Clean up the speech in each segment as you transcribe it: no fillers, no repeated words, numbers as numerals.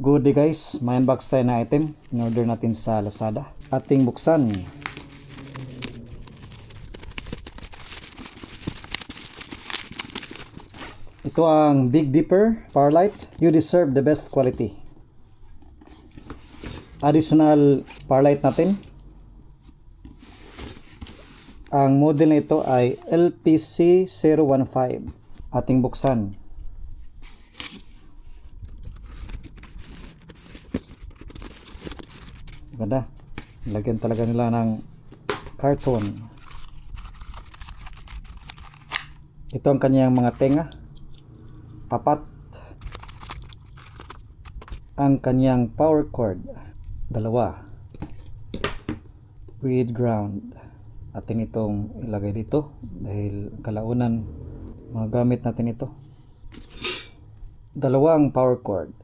Good day guys, may unbox tayo na item. In-order natin sa Lazada. Ating buksan. Ito ang Big Dipper Power Light. You deserve the best quality. Additional power light natin. Ang model na ito ay LPC015. Ating buksan. Ganda. Lagyan talaga nila ng carton. Ito ang kanyang mga tenga. Apat. Ang kanyang power cord. 2. With ground. Atin itong ilagay dito dahil kalaunan magamit natin ito. 2 ang power cord.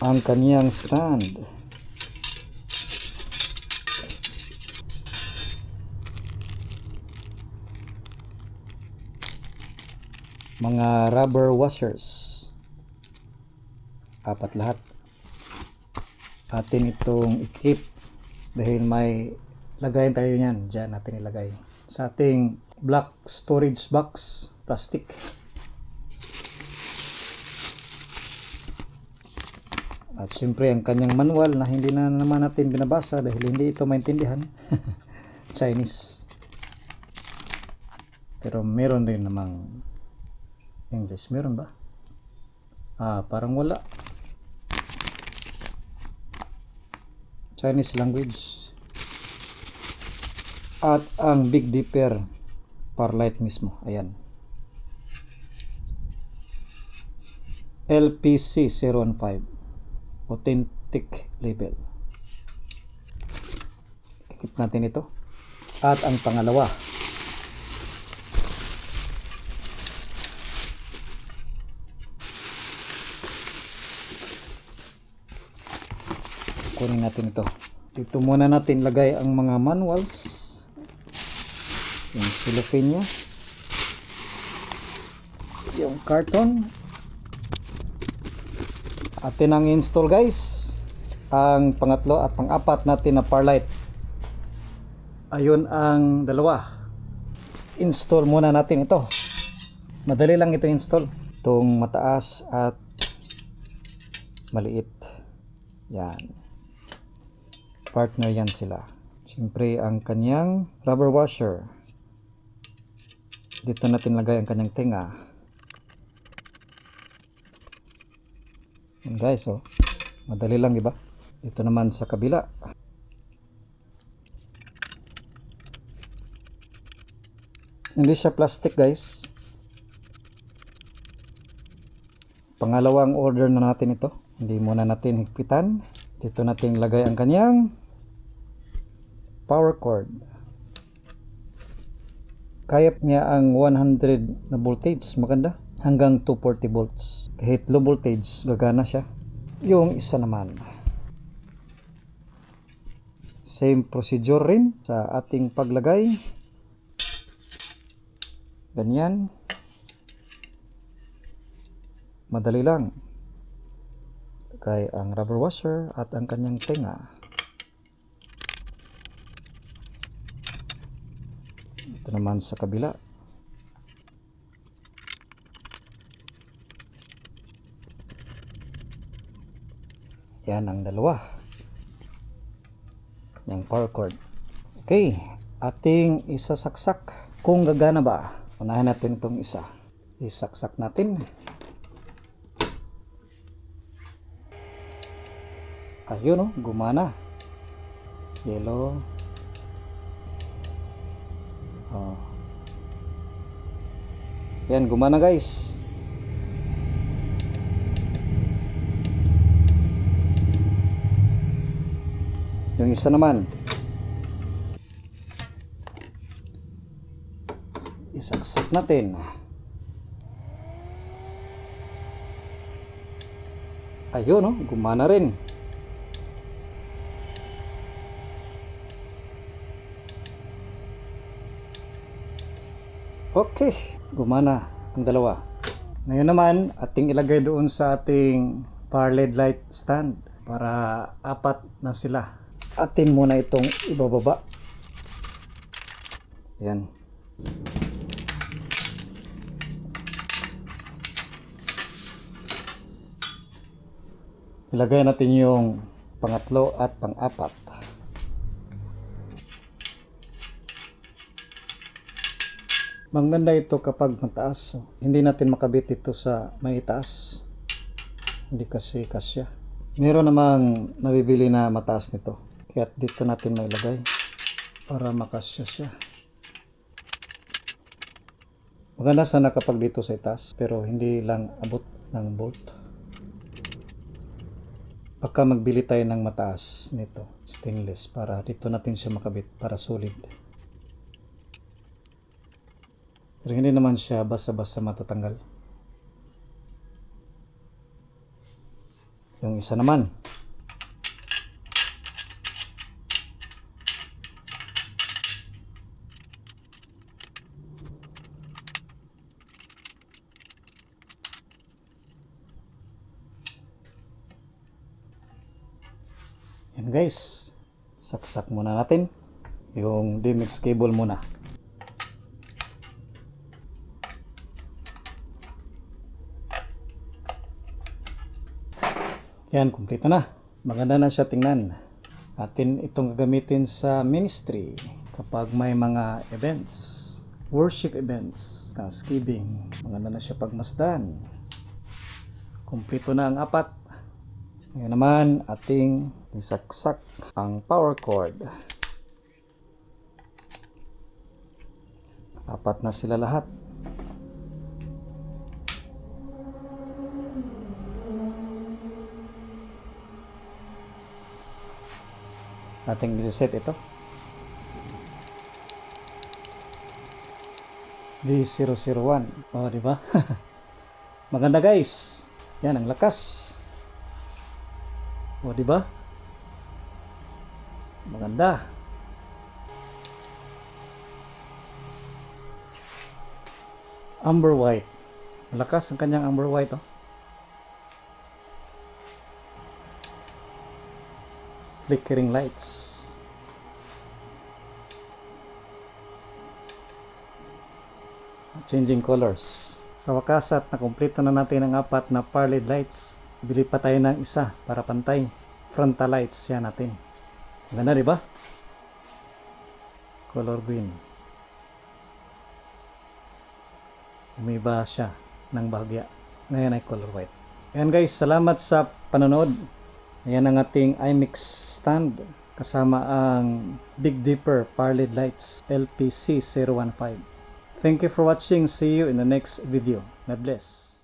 Ang kaniyang stand. Mga rubber washers. 4 lahat. Atin itong i-keep dahil may lagayin tayo niyan. Diyan natin ilagay. Sa ating black storage box, plastic. At syempre ang kanyang manual na hindi na naman natin binabasa dahil hindi ito maintindihan. Chinese. Pero meron din namang English. Meron ba? Parang wala. Chinese language. At ang Big Dipper Power Light mismo. Ayan. LPC015. Authentic label. Kikip natin ito. At ang pangalawa. Kunin natin ito. Dito muna natin lagay ang mga manuals. Yung cellophane niya. Yung carton. Atin ang install guys. Ang pangatlo at pang-apat natin na power light. Ayun ang 2. Install muna natin ito. Madali lang ito install. Itong mataas at maliit. Yan. Partner yan sila. Siyempre ang kanyang rubber washer. Dito natin lagay ang kanyang tenga. Yan guys, oh. Madali lang, diba? Ito naman sa kabila. Hindi siya plastic, guys. Pangalawang order na natin ito. Hindi muna natin higpitan. Dito natin lagay ang kanyang power cord. Kayap niya ang 100 na voltage. Maganda. Hanggang 240 volts. Kahit low voltage, gagana siya. Yung isa naman. Same procedure rin sa ating paglagay. Ganyan. Madali lang. Lagay ang rubber washer at ang kanyang tenga. Ito naman sa kabila. Yan ang 2. Yung power cord. Okay. Ating isasaksak. Kung gagana ba. Unahin natin itong isa. Isaksak natin. Ayun oh. Gumana. Yellow. Oh. Yan. Gumana guys. Yung isa naman. Isaksak natin. Ayun, no? Gumana rin. Okay, gumana ang dalawa. Ngayon naman, ating ilagay doon sa ating power LED light stand para apat na sila. Atin muna itong ibababa. Yan. Ilagay natin yung pangatlo at pang-apat. Maganda ito kapag mataas. Hindi natin makabit ito sa may itaas. Hindi kasi kasya. Meron namang nabibili na mataas nito. Kaya dito natin mailagay para makasya siya. Maganda sana kapag dito sa itaas, pero hindi lang abot ng bolt. Baka magbili tayo ng mataas nito, stainless, para dito natin siya makabit para solid. Pero hindi naman siya basta-basta matatanggal. Yung isa naman. Yan guys. Saksak muna natin yung DMX cable muna. Yan, kumpleto na. Maganda na siya tingnan. Atin itong gagamitin sa ministry kapag may mga events, worship events, Thanksgiving. Maganda na siya pagmasdan. Kumpleto na ang apat. Ngayon naman, ating isaksak ang power cord. Apat na sila lahat. Ating isa-set ito. D001. Oh, di ba? Maganda guys. Yan ang lakas. Oh, di ba? Maganda. Amber white. Malakas ang kanyang amber white, oh. Flickering lights. Changing colors. Sa wakas at nakumpleto na natin ang apat na power LED lights. Bili pa tayo ng isa para pantay. Frontal lights yan natin. Ganda, di ba? Color green. Umiba siya ng bahagya. Ngayon ay color white. Ayan guys, salamat sa panonood. Ayan ang ating iMix stand kasama ang Big Dipper power LED lights LPC015. Thank you for watching. See you in the next video. God bless.